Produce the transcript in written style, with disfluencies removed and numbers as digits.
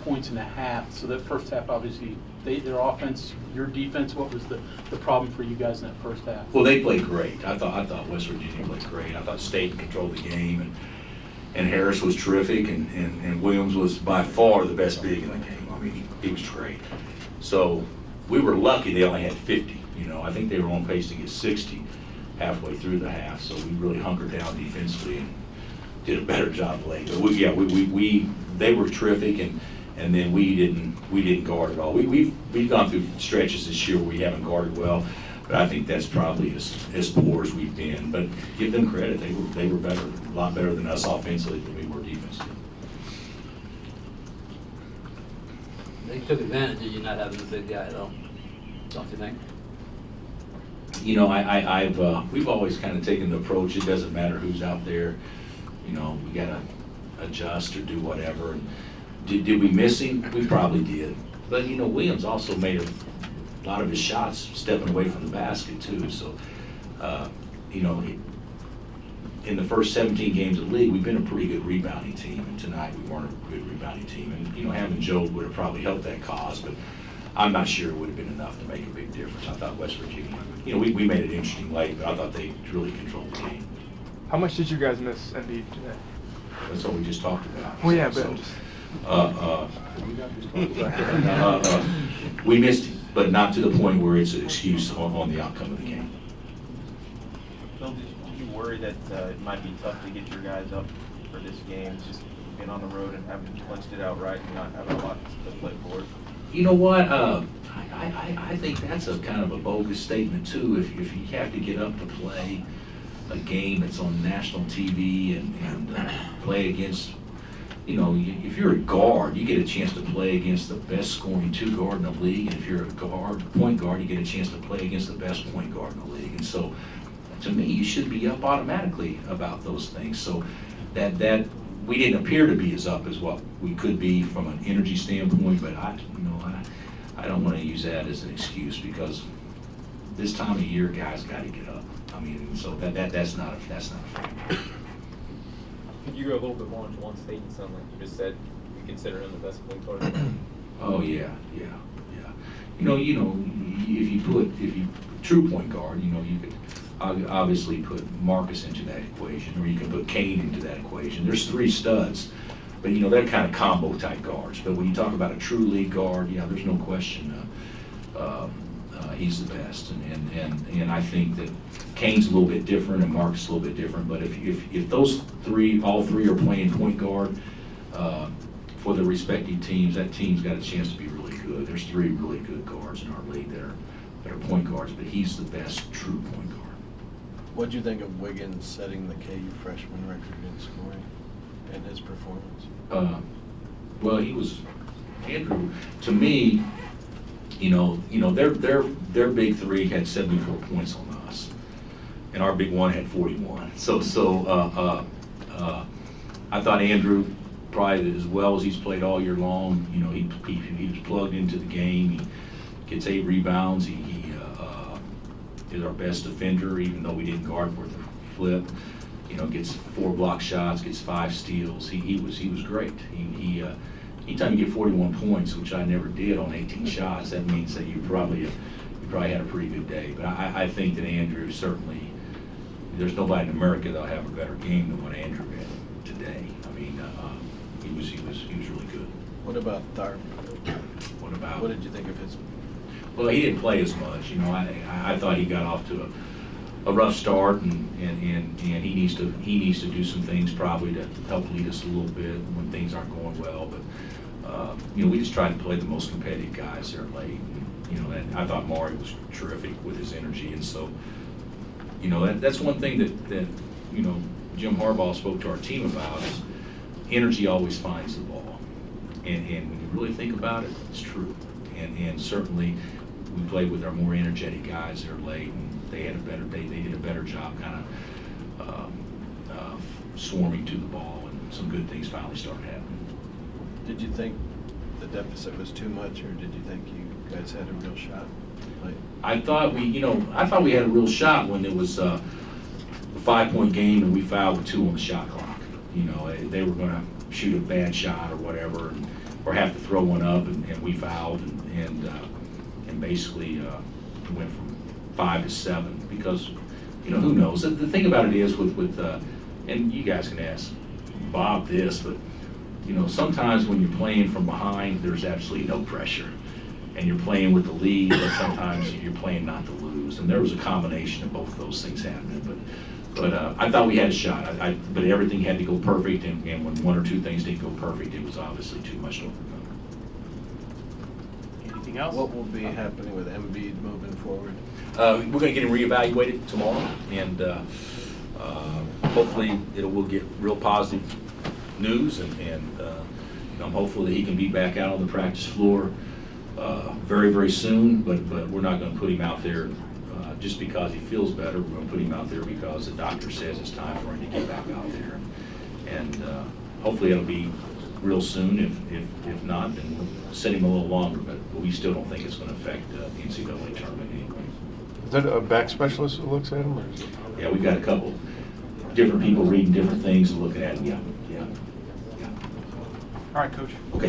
points in a half. So that first half, obviously, their offense, your defense, what was the problem for you guys in that first half? Well, they played great. I thought West Virginia played great. I thought State controlled the game, and Harris was terrific, and Williams was by far the best big in the game. I mean, he was great. So we were lucky they only had 50. I think they were on pace to get 60 halfway through the half. So we really hunkered down defensively and did a better job late. But they were terrific, and then we didn't guard at all. We've gone through stretches this year where we haven't guarded well, but I think that's probably as poor as we've been. But give them credit; they were better, a lot better than us offensively than we were defensively. They took advantage of you not having the big guy, though, don't you think? We've always kind of taken the approach. It doesn't matter who's out there. We gotta adjust or do whatever. And did we miss him? We probably did. But Williams also made a lot of his shots stepping away from the basket too. So in the first 17 games of the league, we've been a pretty good rebounding team, and tonight we weren't a good rebounding team. And having Joe would have probably helped that cause, but I'm not sure it would have been enough to make a big difference. I thought West Virginia, we made it interesting late, but I thought they really controlled the game. How much did you guys miss Embiid today? That's what we just talked about. Well, yeah, but we missed him, but not to the point where it's an excuse on the outcome of the game. Bill, did you worry that it might be tough to get your guys up for this game, just being on the road and having punched it outright and not having a lot to play for? You know what? I think that's a kind of a bogus statement too. If you have to get up to play a game that's on national TV and play against, if you're a guard, you get a chance to play against the best scoring two guard in the league. And if you're a point guard, you get a chance to play against the best point guard in the league. And so, to me, you should be up automatically about those things. So that we didn't appear to be as up as what we could be from an energy standpoint, but I don't want to use that as an excuse, because this time of year, guys got to get up. I mean, so that's not fair. Could you go a little bit more into one state? You sound like you just said you consider him the best point guard. Oh yeah. If you true point guard, you could obviously put Marcus into that equation, or you can put Kane into that equation. There's three studs, but they're kind of combo type guards. But when you talk about a true league guard, there's no question he's the best. And I think that Kane's a little bit different and Marcus is a little bit different. But if those all three are playing point guard for the respective teams, that team's got a chance to be really good. There's three really good guards in our league that are point guards, but he's the best true point guard. What'd you think of Wiggins setting the KU freshman record in scoring and his performance? Well, Andrew, to me, their big three had 74 points on us, and our big one had 41. So I thought Andrew, probably as well as he's played all year long, he was plugged into the game. He gets 8 rebounds. He is our best defender, even though we didn't guard for the flip. Gets 4 block shots, gets 5 steals. He was great. Anytime you get 41 points, which I never did on 18 shots, that means that you probably had a pretty good day. But I think that Andrew, certainly, there's nobody in America that'll have a better game than what Andrew had today. I mean, he was really good. What about Tharp? What did you think of his? Well, he didn't play as much. I thought he got off to a rough start, and he needs to do some things probably to help lead us a little bit when things aren't going well. But we just tried to play the most competitive guys there late. And I thought Maury was terrific with his energy, and so that's one thing that Jim Harbaugh spoke to our team about, is energy always finds the ball, and when you really think about it, it's true. And certainly we played with our more energetic guys there late, and they did a better job kind of swarming to the ball, and some good things finally started happening. Did you think the deficit was too much, or did you think you guys had a real shot? I thought we had a real shot when it was a 5-point game and we fouled with 2 on the shot clock. They were going to shoot a bad shot or whatever, and or have to throw one up, and we fouled, and basically it went from 5 to 7 because, you know, who knows? The thing about it is with and you guys can ask Bob this, but you know, sometimes when you're playing from behind, there's absolutely no pressure, and you're playing with the lead, but sometimes you're playing not to lose, and there was a combination of both of those things happening. But I thought we had a shot. But everything had to go perfect, and when one or two things didn't go perfect, it was obviously too much to overcome. Anything else? What will be happening with Embiid moving forward? We're going to get him reevaluated tomorrow, and hopefully we'll get real positive news, and I'm hopeful that he can be back out on the practice floor very, very soon. But we're not going to put him out there just because he feels better. We're going to put him out there because the doctor says it's time for him to get back out there, and hopefully it'll be real soon. If not, then we'll set him a little longer. But we still don't think it's going to affect the NCAA tournament anyway. Is that a back specialist who looks at him, or is it? Yeah, we've got a couple different people reading different things and looking at him. Yeah. All right, Coach. Okay.